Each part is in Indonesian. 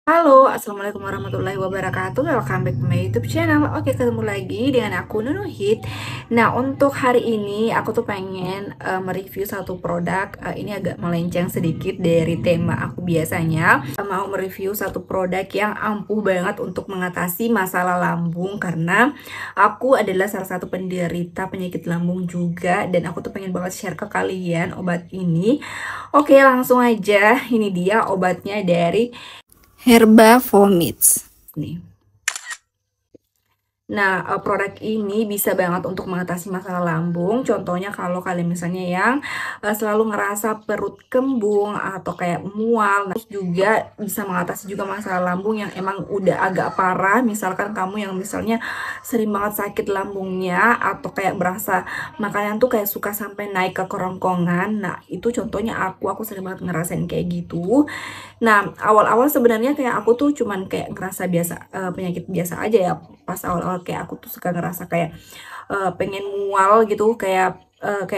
Halo, assalamualaikum warahmatullahi wabarakatuh. Welcome back to my YouTube channel. Oke, ketemu lagi dengan aku Nunu Hit. Nah, untuk hari ini aku tuh pengen mereview satu produk. Ini agak melenceng sedikit dari tema aku biasanya. Mau mereview satu produk yang ampuh banget untuk mengatasi masalah lambung karena aku adalah salah satu penderita penyakit lambung juga, dan aku tuh pengen banget share ke kalian obat ini. Oke, langsung aja. Ini dia obatnya dari Herba Vomits nih. Nah, produk ini bisa banget untuk mengatasi masalah lambung. Contohnya kalau kalian misalnya yang selalu ngerasa perut kembung atau kayak mual, terus juga bisa mengatasi juga masalah lambung yang emang udah agak parah. Misalkan kamu yang misalnya sering banget sakit lambungnya atau kayak berasa makanan tuh kayak suka sampai naik ke kerongkongan. Nah, itu contohnya aku sering banget ngerasain kayak gitu. Nah, awal-awal sebenarnya kayak aku tuh cuman kayak ngerasa biasa, penyakit biasa aja ya. Pas awal-awal kayak aku tuh suka ngerasa kayak pengen mual gitu, kayak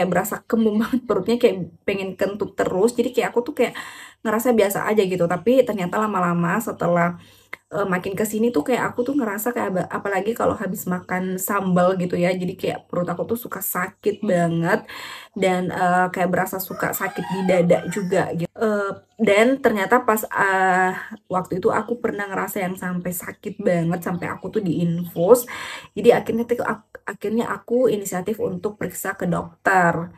berasa kembung banget perutnya, kayak pengen kentut terus. Jadi kayak aku tuh kayak ngerasa biasa aja gitu. Tapi ternyata lama-lama setelah makin ke sini tuh kayak aku tuh ngerasa kayak apalagi kalau habis makan sambal gitu ya, jadi kayak perut aku tuh suka sakit banget dan kayak berasa suka sakit di dada juga gitu. Dan ternyata pas waktu itu aku pernah ngerasa yang sampai sakit banget sampai aku tuh diinfus. Jadi akhirnya aku inisiatif untuk periksa ke dokter.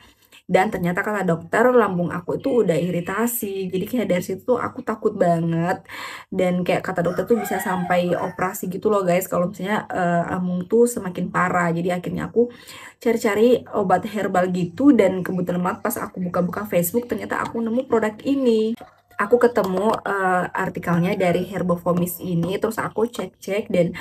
Dan ternyata kata dokter lambung aku itu udah iritasi. Jadi kayak dari situ tuh aku takut banget. Dan kayak kata dokter tuh bisa sampai operasi gitu loh guys, kalau misalnya lambung tuh semakin parah. Jadi akhirnya aku cari-cari obat herbal gitu, dan kebetulan banget pas aku buka-buka Facebook ternyata aku nemu produk ini. Aku ketemu artikelnya dari Herbofomis ini, terus aku cek-cek dan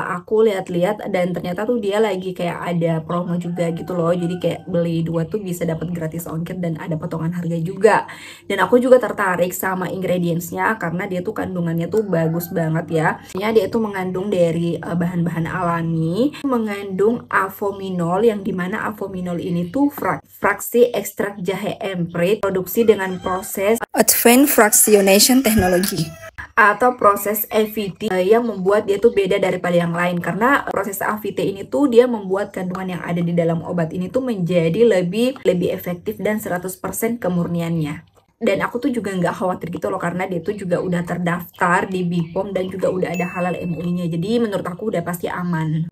aku lihat-lihat, dan ternyata tuh dia lagi kayak ada promo juga gitu loh. Jadi kayak beli dua tuh bisa dapat gratis ongkir dan ada potongan harga juga. Dan aku juga tertarik sama ingredientsnya karena dia tuh kandungannya tuh bagus banget ya. Dia tuh mengandung dari bahan-bahan alami, mengandung avominol, yang dimana avominol ini tuh fraksi ekstrak jahe emprit, produksi dengan proses Advanced Fractionation Technology atau proses AVT yang membuat dia tuh beda daripada yang lain. Karena proses AVT ini tuh dia membuat kandungan yang ada di dalam obat ini tuh menjadi lebih efektif dan 100% kemurniannya. Dan aku tuh juga nggak khawatir gitu loh, karena dia tuh juga udah terdaftar di BPOM dan juga udah ada halal MUI-nya. Jadi menurut aku udah pasti aman.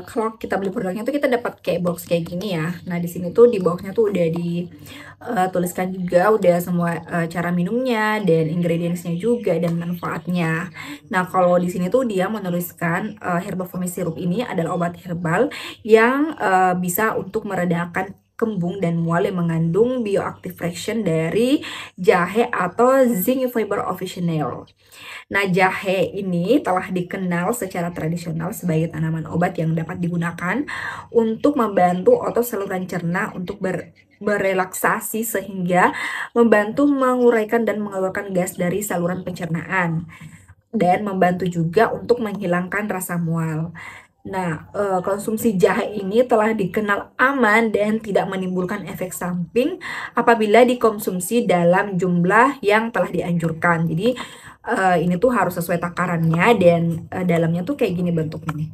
Kalau kita beli produknya tuh kita dapat kayak box kayak gini ya. Nah, di sini tuh di boxnya tuh udah dituliskan juga udah semua cara minumnya dan ingredientsnya juga dan manfaatnya. Nah, kalau di sini tuh dia menuliskan Herbafoamy Syrup ini adalah obat herbal yang bisa untuk meredakan kembung dan mual yang mengandung bioactive fraction dari jahe atau zinc fiber officinal. Nah, jahe ini telah dikenal secara tradisional sebagai tanaman obat yang dapat digunakan untuk membantu otot saluran cerna untuk berelaksasi sehingga membantu menguraikan dan mengeluarkan gas dari saluran pencernaan dan membantu juga untuk menghilangkan rasa mual. Nah, konsumsi jahe ini telah dikenal aman dan tidak menimbulkan efek samping apabila dikonsumsi dalam jumlah yang telah dianjurkan. Jadi, ini tuh harus sesuai takarannya, dan dalamnya tuh kayak gini bentuknya.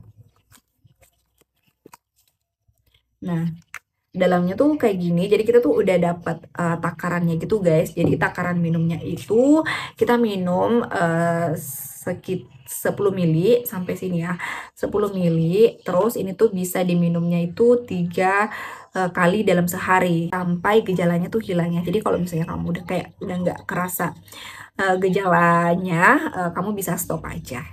Nah, dalamnya tuh kayak gini. Jadi kita tuh udah dapat takarannya gitu guys. Jadi takaran minumnya itu kita minum sekitar 10 mili sampai sini ya. 10 mili. Terus ini tuh bisa diminumnya itu 3 kali dalam sehari sampai gejalanya tuh hilangnya. Jadi kalau misalnya kamu udah nggak kerasa gejalanya, kamu bisa stop aja.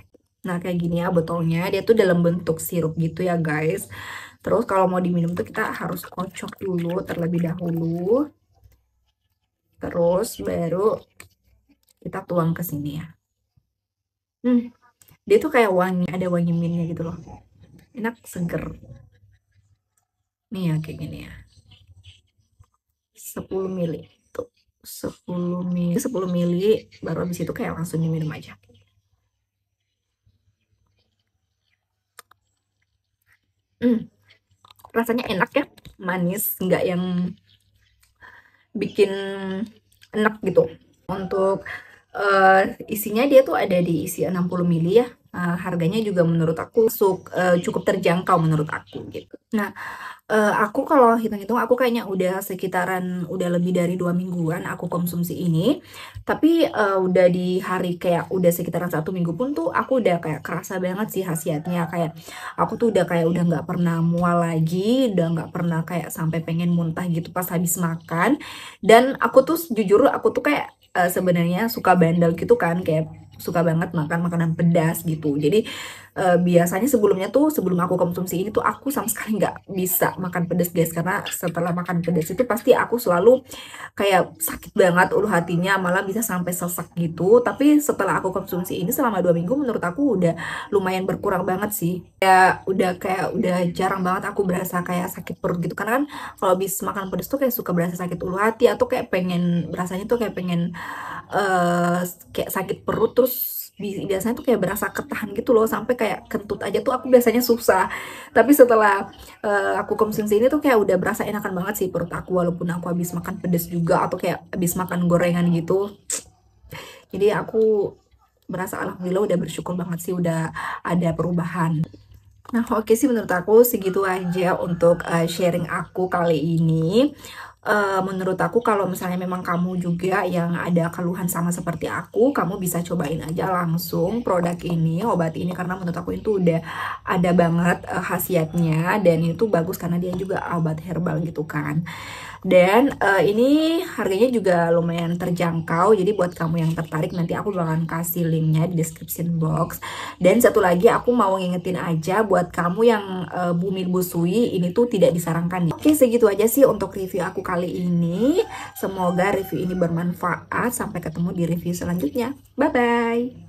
Nah, kayak gini ya botolnya. Dia tuh dalam bentuk sirup gitu ya guys. Terus kalau mau diminum tuh kita harus kocok dulu terlebih dahulu. Terus baru kita tuang ke sini ya. Dia tuh kayak wangi, ada wangi mintnya gitu loh. Enak, seger. Nih ya kayak gini ya. 10 mili. Tuh, 10 mili baru habis itu kayak langsung diminum aja. Rasanya enak ya, manis, nggak yang bikin enak gitu. Untuk Isinya dia tuh ada diisi 60 mili ya. Harganya juga menurut aku cukup terjangkau menurut aku gitu. Nah, aku kalau hitung-hitung aku kayaknya udah sekitaran udah lebih dari 2 mingguan aku konsumsi ini. Tapi, udah di hari kayak udah sekitaran 1 minggu pun tuh aku udah kayak kerasa banget sih khasiatnya. Kayak aku tuh udah kayak udah nggak pernah mual lagi, udah nggak pernah kayak sampai pengen muntah gitu pas habis makan. Dan aku tuh jujur aku tuh kayak, sebenarnya suka bandel gitu kan, kayak suka banget makan makanan pedas gitu. Jadi, biasanya sebelumnya tuh, sebelum aku konsumsi ini tuh aku sama sekali nggak bisa makan pedas guys, karena setelah makan pedas itu pasti aku selalu kayak sakit banget ulu hatinya, malah bisa sampai sesek gitu. Tapi setelah aku konsumsi ini selama 2 minggu menurut aku udah lumayan berkurang banget sih. Ya udah kayak udah jarang banget aku berasa kayak sakit perut gitu. Karena kan kalau habis makan pedas tuh kayak suka berasa sakit ulu hati atau kayak pengen rasanya tuh kayak pengen kayak sakit perut terus biasanya tuh kayak berasa ketahan gitu loh sampai kayak kentut aja tuh aku biasanya susah. Tapi setelah aku konsumsi ini tuh kayak udah berasa enakan banget sih perut aku walaupun aku habis makan pedas juga atau kayak habis makan gorengan gitu. Jadi aku berasa alhamdulillah udah bersyukur banget sih udah ada perubahan. Nah, oke sih menurut aku segitu aja untuk sharing aku kali ini. Menurut aku kalau misalnya memang kamu juga yang ada keluhan sama seperti aku, kamu bisa cobain aja langsung produk ini, obat ini karena menurut aku itu udah ada banget khasiatnya dan itu bagus karena dia juga obat herbal gitu kan. Dan ini harganya juga lumayan terjangkau. Jadi buat kamu yang tertarik nanti aku bakalan kasih linknya di description box. Dan satu lagi aku mau ngingetin aja buat kamu yang bumil busui ini tuh tidak disarankan. Oke, segitu aja sih untuk review aku kali ini. Semoga review ini bermanfaat. Sampai ketemu di review selanjutnya. Bye bye.